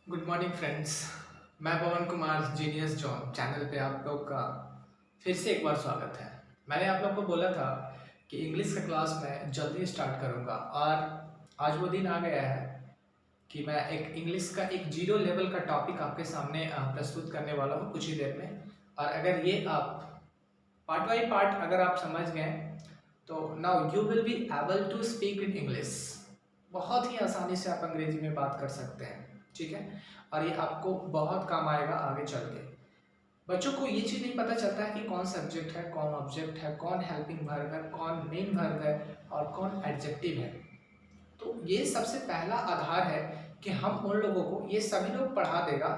Good morning friends. मैं पवन Kumar genius John channel पे आप लोग का फिर से एक बार स्वागत है। मैंने आप लोग को बोला था कि इंग्लिश का क्लास मैं जल्दी स्टार्ट करूंगा और आज वो दिन आ गया है कि मैं एक इंग्लिश का एक जीरो लेवल का टॉपिक आपके सामने प्रस्तुत करने वाला हूँ कुछ ही देर में। और अगर ये आप पार्ट बाई पार्ट अगर आप समझ गए तो now you will be able to speak in English. बहुत ही आसानी से आप अंग्रेजी में बात कर सकते हैं, ठीक है। और ये आपको बहुत काम आएगा आगे चल के। बच्चों को ये चीज़ नहीं पता चलता है कि कौन सब्जेक्ट है, कौन ऑब्जेक्ट है, कौन हेल्पिंग वर्ब है, कौन मेन वर्ब है और कौन एडजेक्टिव है। तो ये सबसे पहला आधार है कि हम उन लोगों को ये सभी लोग पढ़ा देगा,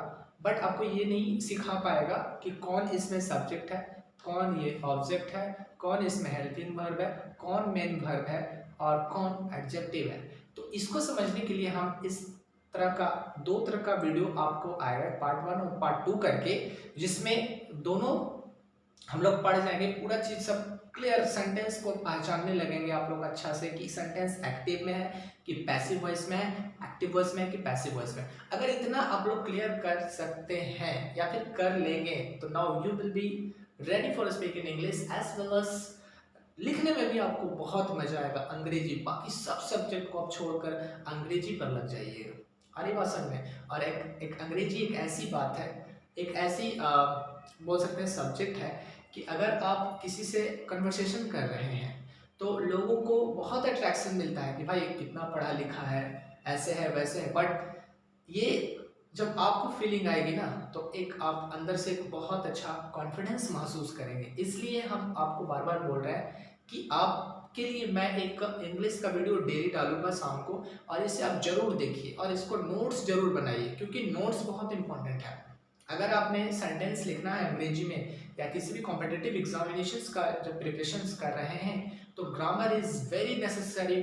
बट आपको ये नहीं सिखा पाएगा कि कौन इसमें सब्जेक्ट है, कौन ये ऑब्जेक्ट है, कौन इसमें हेल्पिंग वर्ब है, कौन मेन वर्ब है और कौन एडजेक्टिव है। तो इसको समझने के लिए हम इस तरह का दो तरह का वीडियो आपको आएगा, पार्ट 1 और पार्ट 2 करके, जिसमें दोनों हम लोग पढ़ जाएंगे पूरा चीज सब क्लियर। सेंटेंस को पहचानने लगेंगे आप लोग अच्छा से कि सेंटेंस एक्टिव में है कि पैसिव वॉइस में है, एक्टिव वॉइस में है कि पैसिव वॉइस में। अगर इतना आप लोग क्लियर कर सकते हैं या फिर कर लेंगे तो now you will be ready for speak in English as well as लिखने में भी आपको बहुत मजा आएगा। अंग्रेजी बाकी सब सब्जेक्ट को आप छोड़कर अंग्रेजी पर लग जाइएगा। अरे बात समझ में। और एक अंग्रेजी एक ऐसी बात है, एक ऐसी बोल सकते हैं सब्जेक्ट है कि अगर आप किसी से कन्वर्सेशन कर रहे हैं तो लोगों को बहुत अट्रैक्शन मिलता है कि भाई कितना पढ़ा लिखा है, ऐसे है वैसे है। बट ये जब आपको फीलिंग आएगी ना तो एक आप अंदर से एक बहुत अच्छा कॉन्फिडेंस महसूस करेंगे। इसलिए हम आपको बार बार बोल रहे हैं कि आपके लिए मैं एक इंग्लिश का वीडियो डेली डालूंगा शाम को, और इसे आप जरूर देखिए और इसको नोट्स जरूर बनाइए क्योंकि नोट्स बहुत इंपॉर्टेंट है। अगर आपने सेंटेंस लिखना है अंग्रेजी में या किसी भी कॉम्पिटिटिव एग्जामिनेशंस का जब प्रिपरेशंस कर रहे हैं तो grammar is very necessary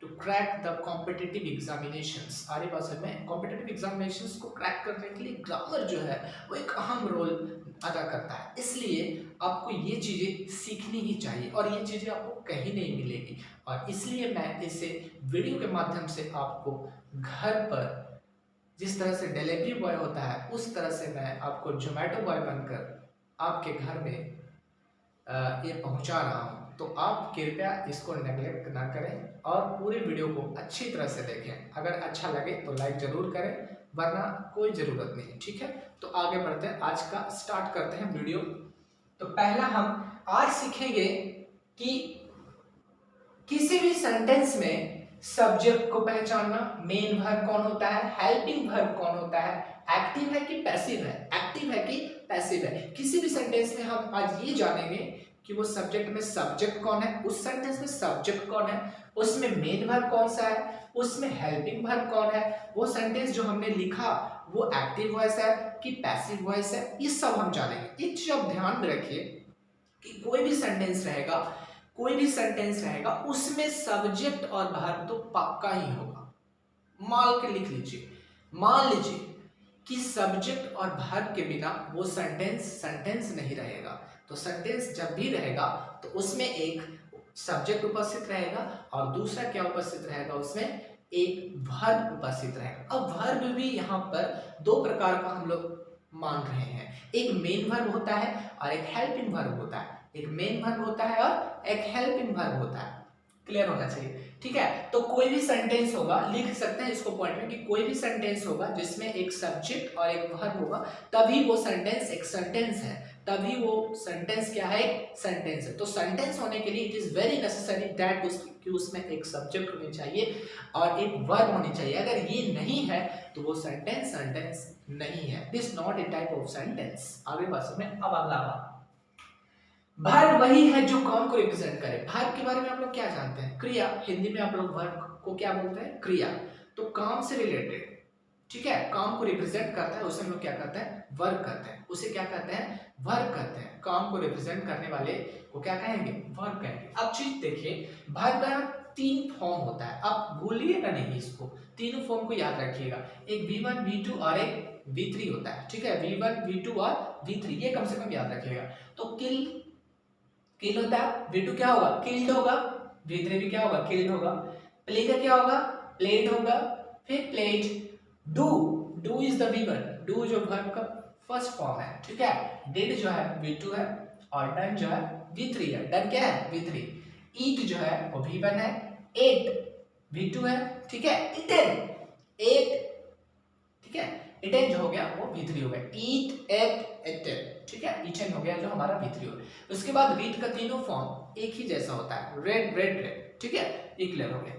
to crack the competitive examinations. आगे बात समझ में। कॉम्पिटिटिव एग्जामिनेशंस को क्रैक करने के लिए ग्रामर जो है वो एक अहम रोल अदा करता है। इसलिए आपको ये चीज़ें सीखनी ही चाहिए और ये चीज़ें आपको कहीं नहीं मिलेगी। और इसलिए मैं इसे वीडियो के माध्यम से आपको घर पर जिस तरह से डिलीवरी बॉय होता है उस तरह से मैं आपको जोमेटो बॉय बनकर आपके घर में ये पहुंचा रहा हूं। तो आप कृपया इसको नेगलेक्ट ना करें और पूरे वीडियो को अच्छी तरह से देखें। अगर अच्छा लगे तो लाइक जरूर करें, वरना कोई ज़रूरत नहीं, ठीक है। तो आगे बढ़ते हैं, आज का स्टार्ट करते हैं वीडियो। तो पहला हम आज सीखेंगे कि किसी भी सेंटेंस में सब्जेक्ट को पहचानना, मेन वर्ब कौन होता है, हेल्पिंग वर्ब कौन होता है, एक्टिव है कि पैसिव है, एक्टिव है कि पैसिव है। किसी भी सेंटेंस में हम आज ये जानेंगे कि वो सब्जेक्ट में सब्जेक्ट कौन है, उस सेंटेंस में सब्जेक्ट कौन है, उसमें मेन वर्ब कौन सा है, उसमें हेल्पिंग वर्ब कौन है, वो सेंटेंस जो हमने लिखा वो एक्टिव वॉइस है कि पैसिव वॉइस है, ये सब हम जानेंगे। एक चीज आप ध्यान में रखिए कि कोई भी सेंटेंस रहेगा, कोई भी सेंटेंस रहेगा उसमें सब्जेक्ट और वर्ब तो पक्का ही होगा। मान के लिख लीजिए, मान लीजिए कि सब्जेक्ट और वर्ब के बिना वो सेंटेंस नहीं रहेगा। तो सेंटेंस जब भी रहेगा तो उसमें एक सब्जेक्ट उपस्थित रहेगा और दूसरा क्या उपस्थित रहेगा, उसमें एक वर्ब उपस्थित रहेगा। अब वर्ब भी यहाँ पर दो प्रकार का हम लोग मान रहे हैं, एक मेन वर्ब होता है और एक हेल्पिंग वर्ब होता है। एक मेन वर्ब होता है और एक हेल्पिंग वर्ब होता है। क्लियर होना चाहिए, ठीक है। तो कोई भी सेंटेंस होगा, लिख सकते हैं इसको पॉइंट में कि कोई भी सेंटेंस होगा जिसमें एक सब्जेक्ट और एक वर्ब होगा तभी वो सेंटेंस एक सेंटेंस है, तभी वो सेंटेंस क्या है, एक सेंटेंस है। तो सेंटेंस होने के लिए it is very necessary that कि उसमें एक सब्जेक्ट होनी चाहिए और एक वर्ब होनी चाहिए। अगर ये नहीं है तो वो सेंटेंस नहीं है, this not a type of sentence. आगे बात में। अब अगला बात, वर्ब वही है जो काम को रिप्रेजेंट करे। वर्ब के बारे में आप लोग क्या जानते हैं, क्रिया। हिंदी में आप लोग वर्ब को क्या बोलते हैं, क्रिया। तो काम से रिलेटेड, ठीक है, काम को रिप्रेजेंट करता है उसे हम लोग क्या कहते हैं, वर्ब कहते हैं। उसे क्या कहते हैं, वर्ब कहते हैं। काम को रिप्रेजेंट करने वाले को क्या कहेंगे, वर्ब कहेंगे। अब चीज देखिए, वर्ब का तीन फॉर्म होता है, आप भूलिएगा नहीं इसको, तीनों फॉर्म को याद रखिएगा। एक V1 V2 और एक V3 होता है, ठीक है। V1 V2 और V3 ये कम से कम याद रखिएगा। तो किल होता है, V2 क्या होगा, किल्ड होगा, V3 भी क्या होगा, किल्ड होगा। प्ले का क्या होगा, प्लेड होगा, फिर played. Do do is the V1, do जो वर्ब का फर्स्ट फॉर्म है, ठीक है। डिड जो है V2 है और डन जो है V3 है। डन क्या है V3। ईट जो है वो V1 है, एट V2 है, ठीक है। इटन, एट, ठीक है। इटन जो हो गया वो V3 हो गया। ईट, एट, इटन, ठीक है। इटन हो गया जो हमारा V3 हो गया। उसके बाद रीड का तीनों फॉर्म एक ही जैसा होता है, रेड रेड रेड, ठीक है। ये क्लियर हो गया,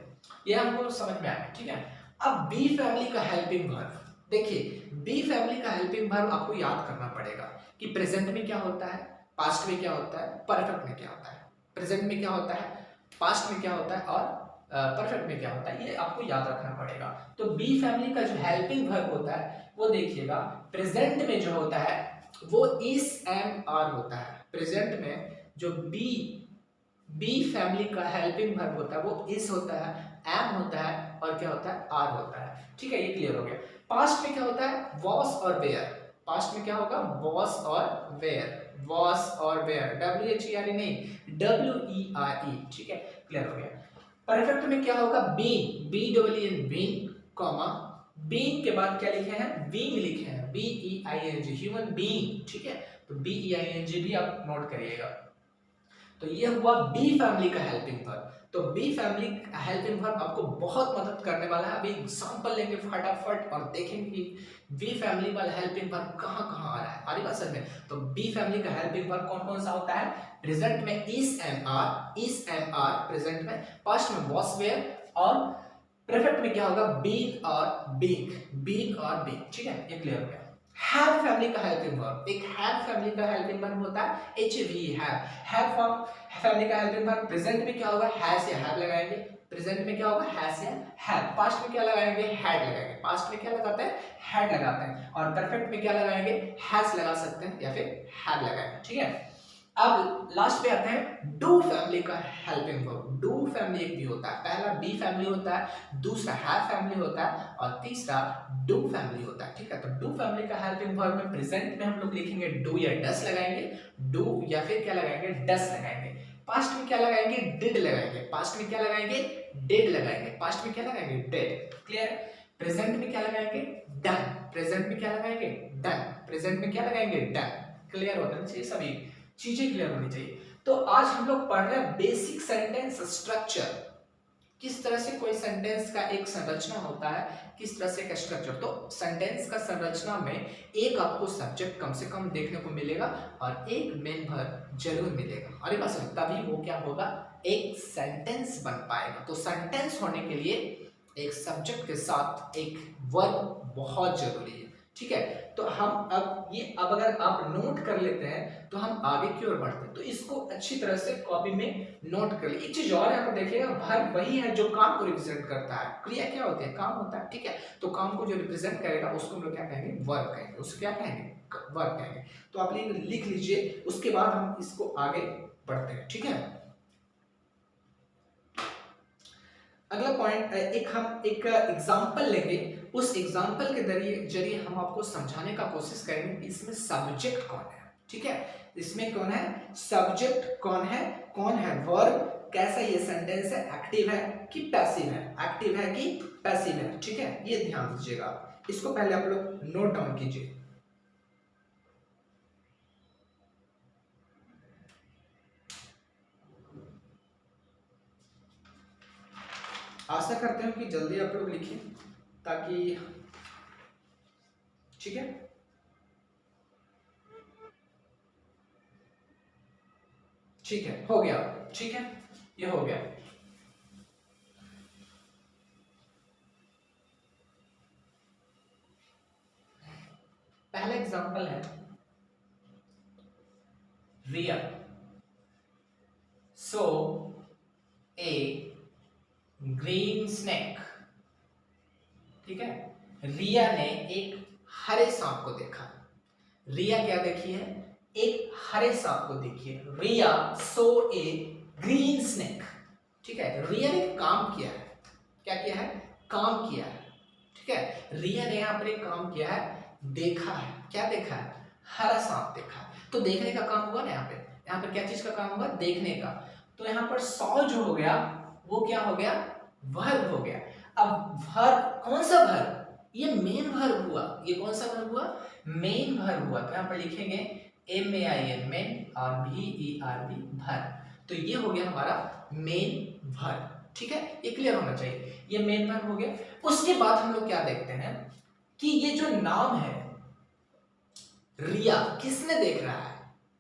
ये हमको समझ में आया, ठीक है। अब बी फैमिली का हेल्पिंग वर्ब, देखिए बी फैमिली का हेल्पिंग वर्ब आपको याद करना पड़ेगा कि प्रेजेंट में क्या होता है, पास्ट में क्या होता है, परफेक्ट में क्या होता है। प्रेजेंट में क्या होता है, पास्ट में क्या होता है और परफेक्ट में क्या होता है, ये आपको याद रखना पड़ेगा। तो बी फैमिली का जो हेल्पिंग वर्ब होता है वो देखिएगा, प्रेजेंट में जो होता है वो इस एम आर होता है। प्रेजेंट में जो बी फैमिली का हेल्पिंग वर्ब होता है वो इस होता है, एम होता है और क्या होता है, आर होता है, ठीक है। ये क्लियर हो गया। पास्ट में क्या होता है, वॉस और वेयर। पास्ट में क्या होगा, वॉस और वेयर, वॉस और वेयर, WHERE नहीं, WERE, ठीक है। क्लियर हो गया। परफेक्ट में क्या होगा, been, BEEN, been, comma been के बाद क्या लिखे हैं, बीइंग लिखे हैं, BEING, ह्यूमन बीइंग, ठीक है। तो BEING भी आप नोट करिएगा। तो ये हुआ बी फैमिली का हेल्पिंग वर्ब। तो बी फैमिली हेल्पिंग वर्ब आपको बहुत मदद करने वाला है। अभी एग्जांपल लेंगे फटाफट और देखेंगे कि बी फैमिली वाला हेल्पिंग वर्ब कहां कहां आ रहा है, आ रही बात समझ में। तो बी फैमिली का हेल्पिंग वर्ब कौन कौन सा होता है, प्रेजेंट में इस एम आर प्रेजेंट में, पास्ट में वॉस वेयर और परफेक्ट में क्या होगा, बीन और बीइंग, बीन और बीइंग, ठीक है। ये क्लियर हो गया। हैव फैमिली का हेल्पिंग वर्ब, एक हैव फैमिली का हेल्पिंग वर्ब होता है HV, हैव फॉर्म फैमिली का हेल्पिंग वर्ब। प्रेजेंट में क्या होगा, हैज या हैव लगाएंगे। प्रेजेंट में क्या होगा, हैज या हैव। पास्ट में क्या लगाएंगे, हैड लगाएंगे। पास्ट में क्या लगाते हैं, हैड लगाते हैं। और परफेक्ट में क्या लगाएंगे, हैज लगा सकते हैं या फिर हैव लगाएंगे, ठीक है। अब लास्ट पे आते हैं डू फैमिली का हेल्पिंग वर्ब। डू फैमिली एक भी होता है, पहला बी फैमिली होता है, दूसरा हैव फैमिली होता है और तीसरा डू फैमिली होता है, ठीक है। तो डू फैमिली का हेल्पिंग वर्ब में प्रेजेंट में हम लोग लिखेंगे डू या डस लगाएंगे, डू या फिर क्या लगाएंगे, डस लगाएंगे। पास्ट में क्या लगाएंगे, डिड लगाएंगे। पास्ट में क्या लगाएंगे, डिड लगाएंगे। पास्ट में क्या लगाएंगे, डिड, क्लियर है। प्रेजेंट में क्या लगाएंगे, डन। प्रेजेंट में क्या लगाएंगे, डन। प्रेजेंट में क्या लगाएंगे, डन। क्लियर होना चाहिए, सभी चीजें क्लियर होनी चाहिए। तो आज हम लोग पढ़ रहे हैं बेसिक सेंटेंस स्ट्रक्चर, किस तरह से कोई सेंटेंस का एक संरचना होता है, किस तरह से का स्ट्रक्चर। तो सेंटेंस का संरचना में एक आपको सब्जेक्ट कम से कम देखने को मिलेगा और एक मेन वर्ब जरूर मिलेगा, अरे बस तभी वो क्या होगा, एक सेंटेंस बन पाएगा। तो सेंटेंस होने के लिए एक सब्जेक्ट के साथ एक वर्ब बहुत जरूरी है, ठीक है। तो हम अब अगर आप नोट कर लेते हैं तो हम आगे की ओर बढ़ते हैं। तो इसको अच्छी तरह से कॉपी में नोट कर लीजिए। एक चीज और यहाँ पर देखिएगा, वर्ब वही है जो काम को रिप्रेजेंट करता है। क्रिया क्या होती है, काम होता है, ठीक है। तो काम को जो रिप्रेजेंट करेगा उसको हम लोग क्या कहेंगे, वर्ब कहेंगे। उसको क्या कहेंगे, वर्ब कहेंगे। तो आप लिख लीजिए, उसके बाद हम इसको आगे बढ़ते हैं, ठीक है। अगला पॉइंट, हम एक एग्जांपल लेंगे, उस एग्जांपल के जरिए हम आपको समझाने का कोशिश करेंगे कि इसमें सब्जेक्ट कौन है, ठीक है। इसमें कौन है, सब्जेक्ट कौन है वर्ब, कैसा ये सेंटेंस है, एक्टिव है कि पैसिव है, एक्टिव है कि पैसिव है, ठीक है। ये ध्यान दीजिएगा, इसको पहले आप लोग नोट डाउन कीजिए। आशा करते हैं कि जल्दी आप लोग लिखें ताकि, ठीक है। ठीक है, हो गया, ठीक है, ये हो गया। पहला एग्जांपल है रिया सो ए ग्रीन स्नेक, ठीक है। रिया ने एक हरे सांप को देखा। रिया क्या देखी है, एक हरे सांप को देखी है। रिया सो ए ग्रीन स्नेक, ठीक है। रिया ने काम किया है, क्या किया है, काम किया है, ठीक है। रिया ने यहाँ पर एक काम किया है, देखा है, क्या देखा है, हरा सांप देखा है। तो देखने का काम हुआ ना, यहाँ पर क्या चीज का काम हुआ, देखने का। तो यहाँ पर सौ जो हो गया वो क्या हो गया, वर्ब हो गया। अब वर्ब कौन सा वर्ब, ये मेन वर्ब हुआ। ये कौन सा वर्ब हुआ? मेन वर्ब हुआ। तो यहाँ पर लिखेंगे MAIN मेन और VERB भर। तो ये हो गया हमारा मेन वर्ब। ठीक है, ये क्लियर होना चाहिए। ये मेन वर्ब हो गया। उसके बाद हम लोग क्या देखते हैं कि ये जो नाम है रिया, किसने देख रहा है?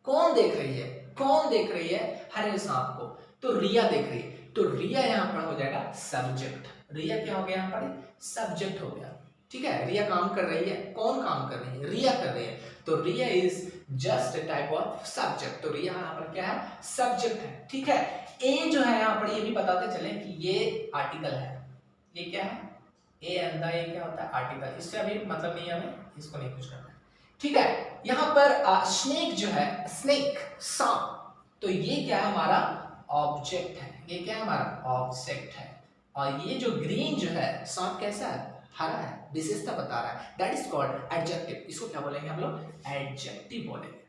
कौन देख रही है? कौन देख रही है हरे सांप को? तो रिया देख रही है। तो रिया यहाँ पर हो जाएगा सब्जेक्ट। रिया क्या हो गया यहाँ पर? सब्जेक्ट हो गया। ठीक है, रिया काम कर रही है। कौन काम कर रही है? रिया कर रही है। तो Riya is just a type of subject. तो रिया यहाँ पर क्या है? सब्जेक्ट है। ठीक है, ए जो है यहाँ पर ये भी बताते चले कि ये आर्टिकल है। ये क्या है? ए अंदर ये क्या होता है? आर्टिकल। इससे अभी मतलब नहीं है, हमें इसको नहीं कुछ करना है। ठीक है, यहाँ पर स्नेक जो है, स्नेक सांप, तो ये क्या है? हमारा ऑब्जेक्ट है। ये क्या है? हमारा ऑब्जेक्ट है। और ये जो ग्रीन जो है सांप कैसा है? हरा है। विशेषता बता रहा है। That is called adjective. इसको क्या बोलेंगे हम लोग? एडजेक्टिव बोलेंगे।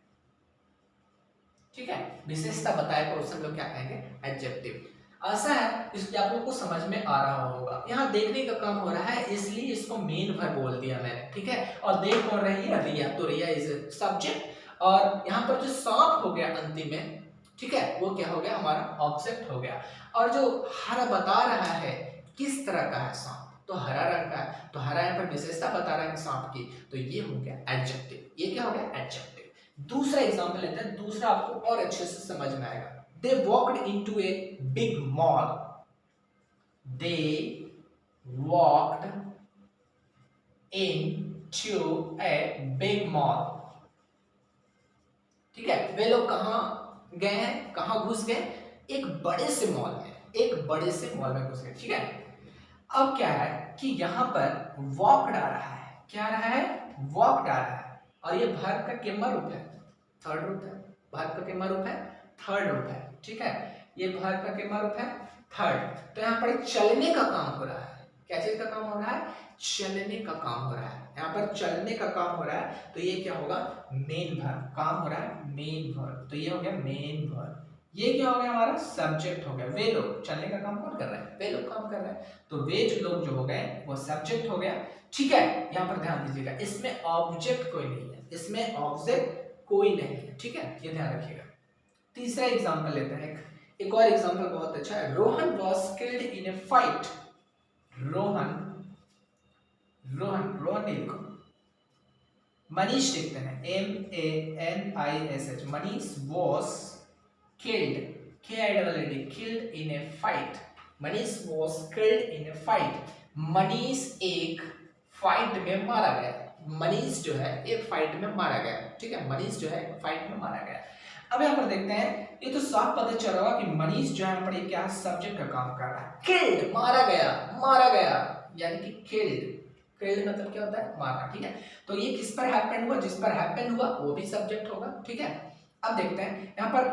ठीक है, विशेषता बताए तो उसे हम लोग क्या कहेंगे? एडजेक्टिव। ऐसा है, इसलिए आप लोग को समझ में आ रहा होगा। यहाँ देखने का काम हो रहा है, इसलिए इसको मेन वर्ब बोल दिया मैंने। ठीक है, और देख कौन रही है? रिया। तो रिया इज सब्जेक्ट। और यहाँ पर जो सांप हो गया अंतिम में, ठीक है, वो क्या हो गया? हमारा ऑब्जेक्ट हो गया। और जो हरा बता रहा है किस तरह का है सांप, तो हरा रंग का है। तो हरा यहाँ पर विशेषता बता रहा है सांप की। तो ये हो गया एडजेक्टिव। ये क्या हो गया? एडजेक्टिव। दूसरा एग्जांपल लेते हैं। दूसरा आपको और अच्छे से समझ में आएगा। They walked into a big mall. They walked into a big mall. ठीक है, वे लोग कहाँ गए हैं? कहाँ घुस गए? एक बड़े से मॉल में। एक बड़े से मॉल में घुस गए। ठीक है, अब क्या है कि यहाँ पर वॉकड आ रहा है। क्या आ रहा है? वॉकड आ रहा है। और ये वर्ब का किम्मा रूप है, थर्ड रूप है। वर्ब का किम्मा रूप है, थर्ड रूप है। ठीक है, ये वर्ब का किम्मा रूप है, थर्ड। तो यहाँ पर चलने का काम हो रहा है। क्या चीज का काम हो रहा है? चलने का काम हो रहा है। यहाँ पर चलने का काम हो रहा है। तो ये क्या होगा? Main verb. काम हो रहा है मेन वर्ब। तो ये हो गया मेन वर्ब। ये क्या हो गया? हमारा सब्जेक्ट हो गया। वे लोग, चलने का काम कौन कर रहा है? वे लोग काम कर रहे हैं। तो वे जो लोग जो हो गए वो सब्जेक्ट हो गया। ठीक है, यहाँ पर ध्यान दीजिएगा, इसमें ऑब्जेक्ट कोई नहीं है। इसमें ऑब्जेक्ट कोई नहीं है। ठीक है, ये ध्यान रखिएगा। तीसरा एग्जांपल लेते हैं। एक और एग्जांपल बहुत अच्छा है। Rohan was killed in a fight. Rohan नहीं लिखो, मनीष लिखते हैं। MANISH। Manish was killed, killed in a fight. Manish was killed in a fight. Manish एक फाइट में मारा गया। मनीष जो है एक फाइट में मारा गया। ठीक है, मनीष जो है फाइट में मारा गया। अब यहाँ पर देखते हैं, ये तो साफ पता चल रहा कि मनीष जो है पर क्या सब्जेक्ट का काम कर रहा है। किल्ड, मारा गया, यानी कि किल्ड मतलब क्या होता है? मारना। ठीक है, तो ये किस पर हैपेंड हुआ? जिस पर हैपेंड हुआ वो भी सब्जेक्ट होगा। ठीक है, अब देखते हैं यहाँ पर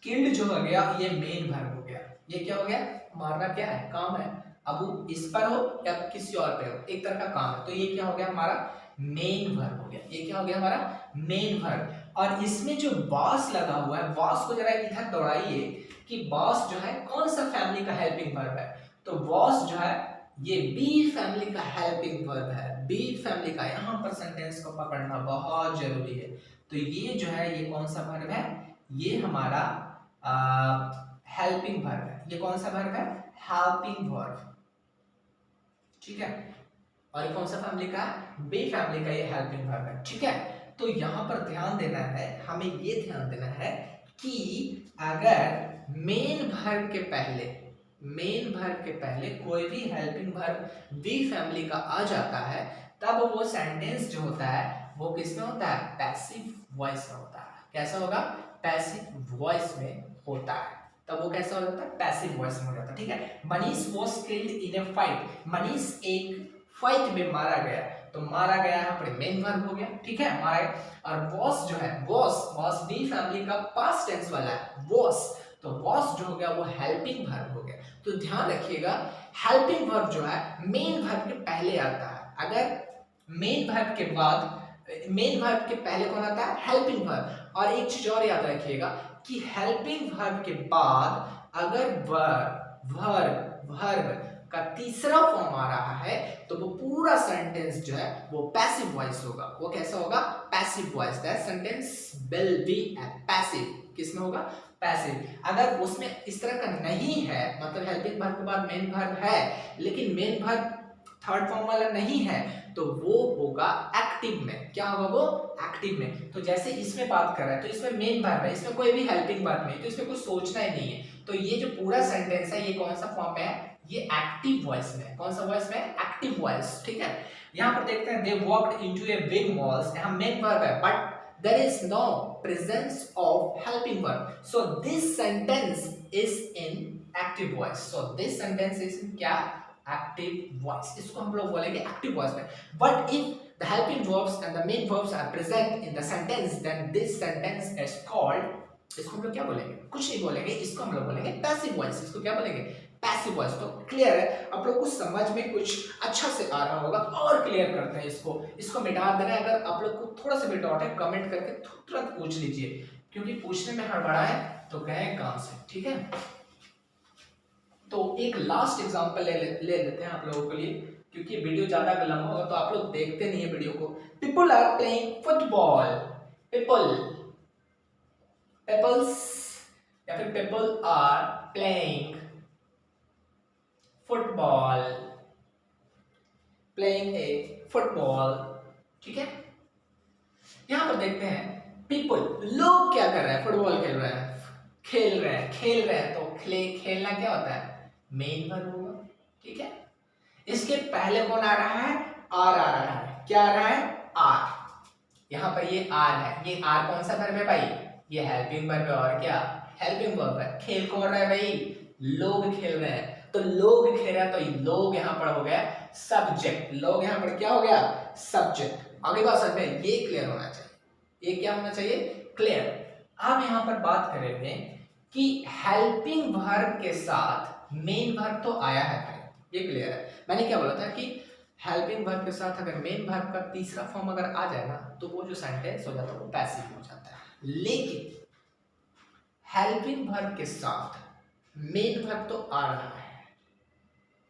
किल्ड जो हो गया ये मेन वर्ब हो गया। ये क्या हो गया? मारना क्या है? काम है। अब वो इस पर हो या किसी और पे हो, एक तरह का काम है। तो ये क्या हो गया? हमारा मेन वर्ब हो गया। ये क्या हो गया? हमारा मेन वर्ब। और इसमें जो बॉस लगा हुआ है, बॉस को जरा इधर दौड़ाइए कि बॉस जो है कौन सा फैमिली का हेल्पिंग वर्ब है? तो बॉस जो है ये बी फैमिली का हेल्पिंग वर्ब है। बी फैमिली का। यहाँ पर सेंटेंस को पकड़ना बहुत जरूरी है। तो ये जो है ये कौन सा वर्ब है? ये हमारा हेल्पिंग वर्ब है। ये कौन सा वर्ब है? Helping verb. ठीक है, और ये कौन सा फैमिली का? बी फैमिली का ये हेल्पिंग वर्ब है। ठीक है, तो यहाँ पर ध्यान देना है, हमें ये ध्यान देना है कि अगर मेन वर्ब के पहले कोई भी हेल्पिंग वर्ब बी फैमिली का आ जाता है, तब वो सेंटेंस जो होता है वो किसमें होता है? पैसिव वॉइस में होता है। कैसा होगा? पैसिव वॉइस में होता है। तब वो कैसा हो जाता है? पैसिव वॉइस में हो जाता है। ठीक है, Manish was killed in a fight. Manish एक फाइट में मारा गया। तो मारा गया यहाँ पर मेन वर्ब हो गया। ठीक है, मारा गया। और बॉस जो है, बॉस बी फैमिली का पास्ट टेंस वाला है, बॉस। तो बॉस जो हो गया वो हेल्पिंग वर्ब हो गया। तो ध्यान रखिएगा, हेल्पिंग वर्ब जो है मेन वर्ब के पहले आता है। अगर मेन वर्ब के बाद, मेन वर्ब के पहले कौन आता है? Helping verb. और एक चीज और याद रखिएगा कि हेल्पिंग वर्ब के बाद अगर वर्ब का तीसरा फॉर्म आ रहा है तो वो पूरा सेंटेंस जो है वो पैसिव वॉइस होगा। वो कैसा होगा? Passive voice. That sentence will be passive. किसमें होगा? पैसिव। अगर उसमें इस तरह का नहीं है, मतलब हेल्पिंग वर्ब के बाद मेन वर्ब है लेकिन मेन वर्ब थर्ड फॉर्म वाला नहीं है, तो वो होगा एक्टिव में। क्या होगा वो? एक्टिव में। तो जैसे इसमें बात कर रहा है तो इसमें मेन वर्ब है, इसमें कोई भी हेल्पिंग वर्ब नहीं, तो इसमें कुछ सोचना ही नहीं है। तो ये जो पूरा सेंटेंस है ये कौन सा फॉर्म में है? ये एक्टिव वॉइस में। कौन सा वॉइस में? Active voice. ठीक है, यहाँ पर देखते हैं they walked into a big mall. यहाँ मेन वर्ब है but there is no presence of helping verb, so this sentence is in active voice. So this sentence is in क्या? Active voice. इसको हम लोग बोलेंगे active voice में। But if the helping verbs and the main verbs are present in the sentence, then this sentence is called, इसको हम लोग क्या बोलेंगे? कुछ नहीं बोलेंगे, इसको हम लोग बोलेंगे passive voice। इसको क्या बोलेंगे? Passive voice. तो क्लियर है, आप लोग को समझ में कुछ अच्छा से आ रहा होगा। और क्लियर करते हैं इसको मिटा देना है। अगर आप लोग को थोड़ा सा भी डाउट है कमेंट करके तुरंत पूछ लीजिए, क्योंकि पूछने में हड़बड़ाए तो गए काम से। ठीक है, तो एक लास्ट एग्जांपल ले लेते हैं आप लोगों के लिए, क्योंकि वीडियो ज्यादा लंबा होगा तो आप लोग देखते नहीं है वीडियो को। People are playing football. Peoples या फिर people are playing football, playing a football. ठीक है, यहां पर देखते हैं पीपल, लोग क्या कर रहे हैं? फुटबॉल खेल रहे हैं, खेल रहे हैं। तो खेलना क्या होता है? मेन वर्ब होगा। ठीक है, इसके पहले कौन आ रहा है? आर आ रहा है। क्या आ रहा है? आर। यहां पर ये आर है। ये आर कौन सा वर्ब है भाई? ये हेल्पिंग वर्ब है। और क्या? हेल्पिंग वर्ब है। खेल कौन रहा है भाई? लोग खेल रहे हैं। तो लोग खेल रहे हैं, तो लोग यहाँ पर हो गया सब्जेक्ट। लोग यहाँ पर क्या हो गया? सब्जेक्ट। आगे बात समझ में, ये क्लियर होना चाहिए। ये क्या होना चाहिए? क्लियर। अब यहाँ पर बात करेंगे कि हेल्पिंग वर्ब के साथ मेन वर्ब तो आया है भाई, ये क्लियर है। मैंने क्या बोला था कि हेल्पिंग वर्ब के साथ अगर मेन वर्ब का तीसरा फॉर्म अगर आ जाए ना, तो वो जो सेंटेंस हो जाता है वो पैसिव हो जाता है। लेकिन हेल्पिंग वर्ब के साथ मेन वर्ब तो आ रहा है,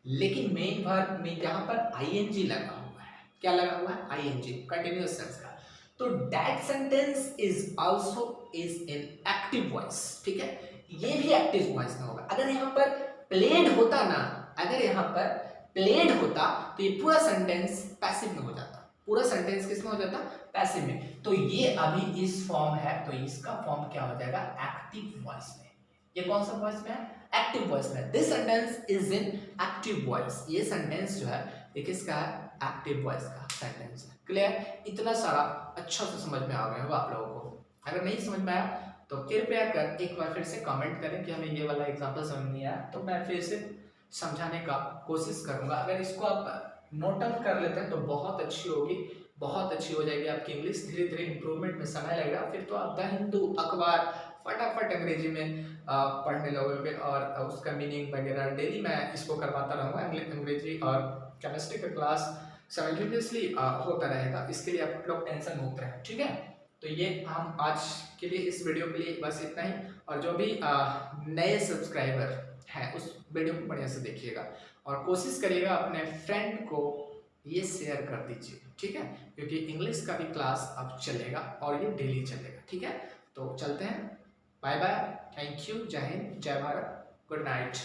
लेकिन मेन वर्ब में यहाँ पर आईएनजी लगा हुआ है। क्या लगा हुआ है? आईएनजी, कंटिन्यूअस टेंस का। तो that sentence is also is in active voice. ठीक है, ये भी एक्टिव वॉइस में होगा। अगर यहाँ पर प्लेड होता ना, अगर यहाँ पर प्लेड होता तो ये पूरा सेंटेंस पैसिव में हो जाता। पूरा सेंटेंस किस में हो जाता? पैसिव में। तो ये अभी इस फॉर्म है, तो इसका फॉर्म क्या हो जाएगा? एक्टिव वॉइस में। ये कौन सा वॉइस में है? एक्टिव वॉइस में। This sentence is in active voice. ये सेंटेंस जो है ये किसका है? एक्टिव वॉइस का सेंटेंस है। क्लियर? इतना सारा अच्छा से समझ में आ गया होगा आप लोगों को। अगर नहीं समझ में आया तो कृपया कर एक बार फिर से कमेंट करें कि हमें ये वाला एग्जांपल समझ नहीं आया, तो मैं फिर से समझाने का कोशिश करूंगा। अगर इसको आप नोट डाउन कर लेते हैं तो बहुत अच्छी होगी, बहुत अच्छी हो जाएगी आपकी इंग्लिश। धीरे धीरे इंप्रूवमेंट में समय लगेगा, फिर तो आप द हिंदू अखबार फटाफट अंग्रेजी में पढ़ने लगोगे और उसका मीनिंग वगैरह डेली मैं इसको करवाता रहूँगा। अंग्रेजी और केमिस्ट्री का क्लास साइमल्टेनियसली होता रहेगा। इसके लिए आप लोग टेंशन मुक्त रहें। ठीक है, तो ये हम आज के लिए इस वीडियो के लिए बस इतना ही। और जो भी नए सब्सक्राइबर हैं उस वीडियो को बढ़िया से देखिएगा और कोशिश करिएगा अपने फ्रेंड को ये शेयर कर दीजिए। ठीक है, क्योंकि इंग्लिश का भी क्लास अब चलेगा और ये डेली चलेगा। ठीक है, तो चलते हैं। बाय बाय, थैंक यू, जय हिंद, जय भारत, गुड नाइट।